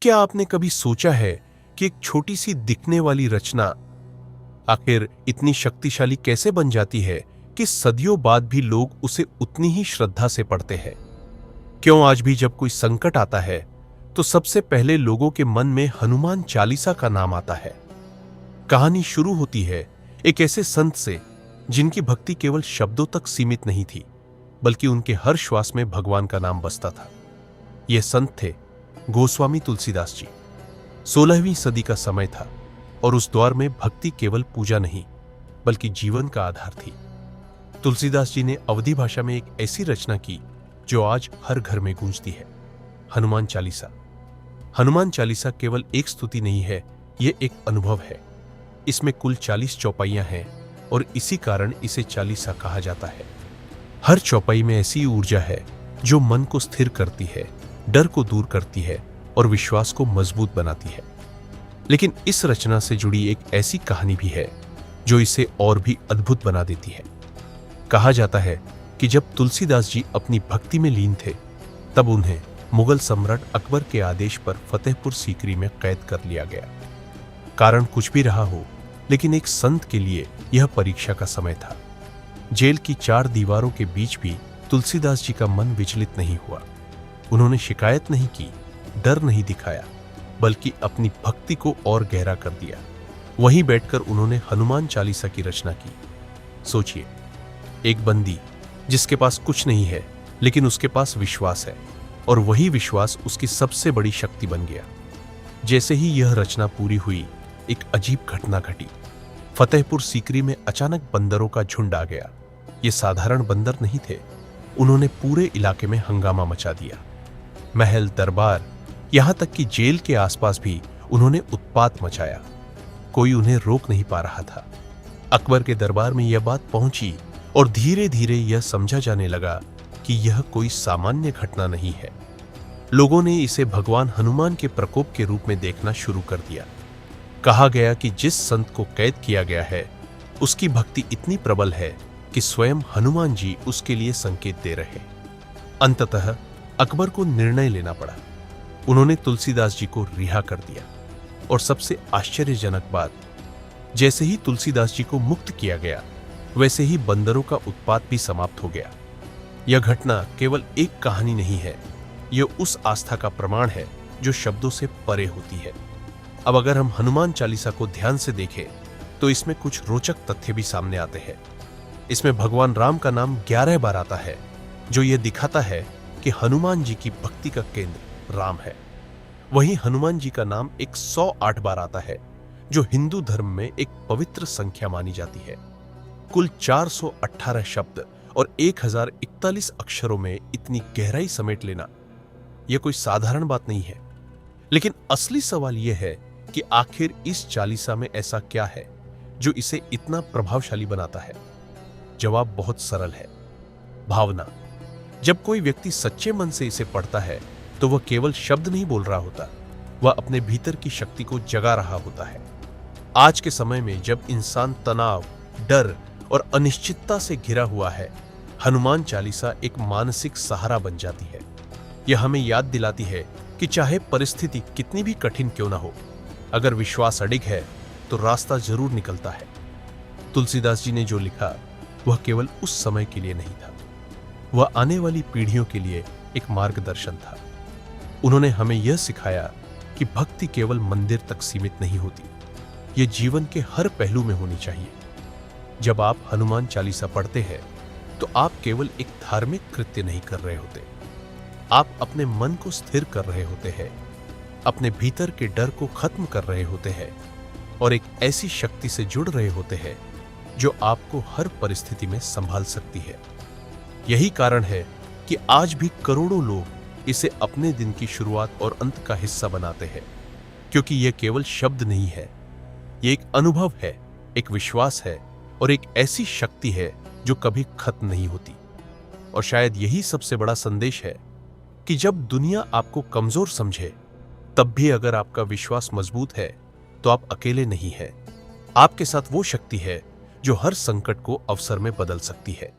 क्या आपने कभी सोचा है कि एक छोटी सी दिखने वाली रचना आखिर इतनी शक्तिशाली कैसे बन जाती है कि सदियों बाद भी लोग उसे उतनी ही श्रद्धा से पढ़ते हैं? क्यों आज भी जब कोई संकट आता है तो सबसे पहले लोगों के मन में हनुमान चालीसा का नाम आता है? कहानी शुरू होती है एक ऐसे संत से जिनकी भक्ति केवल शब्दों तक सीमित नहीं थी, बल्कि उनके हर श्वास में भगवान का नाम बसता था। यह संत थे गोस्वामी तुलसीदास जी। 16वीं सदी का समय था और उस दौर में भक्ति केवल पूजा नहीं बल्कि जीवन का आधार थी। तुलसीदास जी ने अवधी भाषा में एक ऐसी रचना की जो आज हर घर में गूंजती है, हनुमान चालीसा। हनुमान चालीसा केवल एक स्तुति नहीं है, यह एक अनुभव है। इसमें कुल 40 चौपाइयां हैं और इसी कारण इसे चालीसा कहा जाता है। हर चौपाई में ऐसी ऊर्जा है जो मन को स्थिर करती है, डर को दूर करती है और विश्वास को मजबूत बनाती है। लेकिन इस रचना से जुड़ी एक ऐसी कहानी भी है जो इसे और भी अद्भुत बना देती है। कहा जाता है कि जब तुलसीदास जी अपनी भक्ति में लीन थे, तब उन्हें मुगल सम्राट अकबर के आदेश पर फतेहपुर सीकरी में कैद कर लिया गया। कारण कुछ भी रहा हो, लेकिन एक संत के लिए यह परीक्षा का समय था। जेल की 4 दीवारों के बीच भी तुलसीदास जी का मन विचलित नहीं हुआ। उन्होंने शिकायत नहीं की, डर नहीं दिखाया, बल्कि अपनी भक्ति को और गहरा कर दिया। वहीं बैठकर उन्होंने हनुमान चालीसा की रचना की। सोचिए, एक बंदी जिसके पास कुछ नहीं है, लेकिन उसके पास विश्वास है, और वही विश्वास उसकी सबसे बड़ी शक्ति बन गया। जैसे ही यह रचना पूरी हुई, एक अजीब घटना घटी। फतेहपुर सीकरी में अचानक बंदरों का झुंड आ गया। ये साधारण बंदर नहीं थे। उन्होंने पूरे इलाके में हंगामा मचा दिया। महल, दरबार, यहां तक कि जेल के आसपास भी उन्होंने उत्पात मचाया। कोई उन्हें रोक नहीं पा रहा था। अकबर के दरबार में यह बात पहुंची और धीरे धीरे यह समझा जाने लगा कि यह कोई सामान्य घटना नहीं है। लोगों ने इसे भगवान हनुमान के प्रकोप के रूप में देखना शुरू कर दिया। कहा गया कि जिस संत को कैद किया गया है, उसकी भक्ति इतनी प्रबल है कि स्वयं हनुमान जी उसके लिए संकेत दे रहे। अंततः अकबर को निर्णय लेना पड़ा। उन्होंने तुलसीदास जी को रिहा कर दिया। और सबसे आश्चर्यजनक बात, जैसे ही तुलसीदास जी को मुक्त किया गया, वैसे ही बंदरों का उत्पात भी समाप्त हो गया। यह घटना केवल एक कहानी नहीं है, यह उस आस्था का प्रमाण है जो शब्दों से परे होती है। अब अगर हम हनुमान चालीसा को ध्यान से देखें तो इसमें कुछ रोचक तथ्य भी सामने आते हैं। इसमें भगवान राम का नाम 11 बार आता है, जो यह दिखाता है कि हनुमान जी की भक्ति का केंद्र राम है। वहीं हनुमान जी का नाम 108 बार आता है, जो हिंदू धर्म में एक पवित्र संख्या मानी जाती है। कुल 418 शब्द और 1041 अक्षरों में इतनी गहराई समेट लेना यह कोई साधारण बात नहीं है। लेकिन असली सवाल यह है कि आखिर इस चालीसा में ऐसा क्या है जो इसे इतना प्रभावशाली बनाता है? जवाब बहुत सरल है, भावना। जब कोई व्यक्ति सच्चे मन से इसे पढ़ता है तो वह केवल शब्द नहीं बोल रहा होता, वह अपने भीतर की शक्ति को जगा रहा होता है। आज के समय में जब इंसान तनाव, डर और अनिश्चितता से घिरा हुआ है, हनुमान चालीसा एक मानसिक सहारा बन जाती है। यह हमें याद दिलाती है कि चाहे परिस्थिति कितनी भी कठिन क्यों ना हो, अगर विश्वास अडिग है तो रास्ता जरूर निकलता है। तुलसीदास जी ने जो लिखा वह केवल उस समय के लिए नहीं था, वह आने वाली पीढ़ियों के लिए एक मार्गदर्शन था। उन्होंने हमें यह सिखाया कि भक्ति केवल मंदिर तक सीमित नहीं होती, यह जीवन के हर पहलू में होनी चाहिए। जब आप हनुमान चालीसा पढ़ते हैं तो आप केवल एक धार्मिक कृत्य नहीं कर रहे होते, आप अपने मन को स्थिर कर रहे होते हैं, अपने भीतर के डर को खत्म कर रहे होते हैं और एक ऐसी शक्ति से जुड़ रहे होते हैं जो आपको हर परिस्थिति में संभाल सकती है। यही कारण है कि आज भी करोड़ों लोग इसे अपने दिन की शुरुआत और अंत का हिस्सा बनाते हैं, क्योंकि यह केवल शब्द नहीं है, यह एक अनुभव है, एक विश्वास है और एक ऐसी शक्ति है जो कभी खत्म नहीं होती। और शायद यही सबसे बड़ा संदेश है कि जब दुनिया आपको कमजोर समझे, तब भी अगर आपका विश्वास मजबूत है तो आप अकेले नहीं हैं। आपके साथ वो शक्ति है जो हर संकट को अवसर में बदल सकती है।